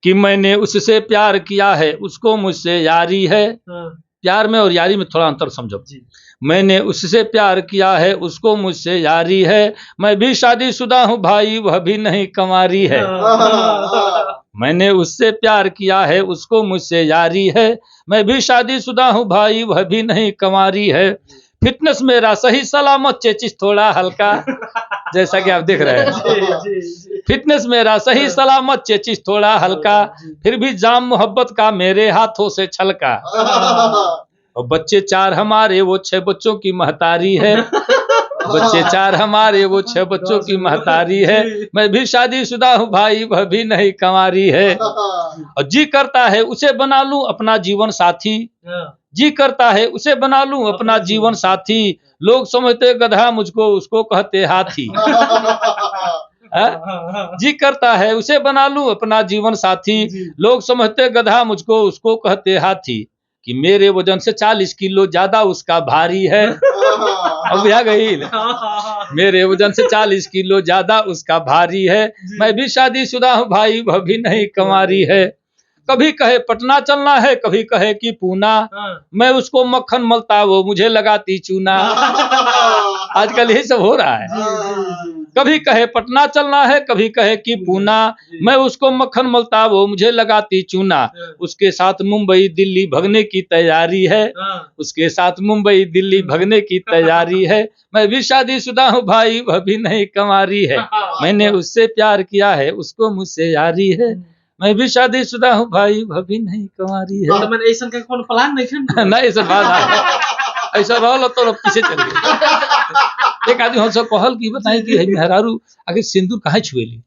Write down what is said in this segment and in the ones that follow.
कि मैंने उससे प्यार किया है, उसको मुझसे यारी है। प्यार में और यारी में थोड़ा अंतर समझो। मैंने उससे प्यार किया है, उसको मुझसे यारी है। मैं भी शादीशुदा हूँ भाई, वह भी नहीं कंवारी है। मैंने उससे प्यार किया है, उसको मुझसे यारी है। मैं भी शादीशुदा हूँ भाई, वह भी नहीं कंवारी है। फिटनेस मेरा सही सलामत, चेचिस थोड़ा हल्का, जैसा कि आप देख रहे हैं। फिटनेस मेरा सही सलामत, चेचिस थोड़ा हल्का, फिर भी जाम मोहब्बत का मेरे हाथों से छलका। और बच्चे 4 हमारे, वो 6 बच्चों की महतारी है। बच्चे 4 हमारे, वो 6 बच्चों की महतारी है। मैं भी शादीशुदा हूँ भाई, वह भी नहीं कंवारी है। और जी करता है उसे बना लूं अपना जीवन साथी। जी करता है उसे बना लूं अपना जीवन साथी। लोग समझते गधा मुझको, उसको कहते हाथी। जी करता है उसे बना लूं अपना जीवन साथी। लोग समझते गधा मुझको, उसको कहते हाथी। कि मेरे वजन से 40 किलो ज्यादा उसका भारी है। अब आ गई। मेरे वजन से 40 किलो ज्यादा उसका भारी है। मैं भी शादीशुदा हूँ भाई, वह भी नहीं कंवारी है। कभी कहे पटना चलना है, कभी कहे कि पूना। मैं उसको मक्खन मलता, वो मुझे लगाती चूना। आजकल यही सब हो रहा है। कभी कहे पटना चलना है, कभी कहे कि पूना। मैं उसको मक्खन मलता, वो मुझे लगाती चूना। उसके साथ मुंबई दिल्ली भगने की तैयारी है। उसके साथ मुंबई दिल्ली भगने की तैयारी है। मैं भी शादीशुदा हूँ भाई, वह भी नहीं कंवारी है। मैंने उससे प्यार किया है, उसको मुझसे यारी है। मैं भी शादीशुदा हूँ भाई, वह भी नहीं कंवारी है। तो मैंने ऐसा का कोनो प्लान नहीं है। नहीं ऐसा बात ऐसा रहल तो पीछे चल गए। एक आदमी हमसे कहल कि बताई कि मेहरारू आगे सिंदूर कहाँ छुएली।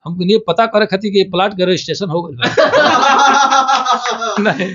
हमको ये पता करे खातिर कि प्लाट के रजिस्ट्रेशन हो गई। नहीं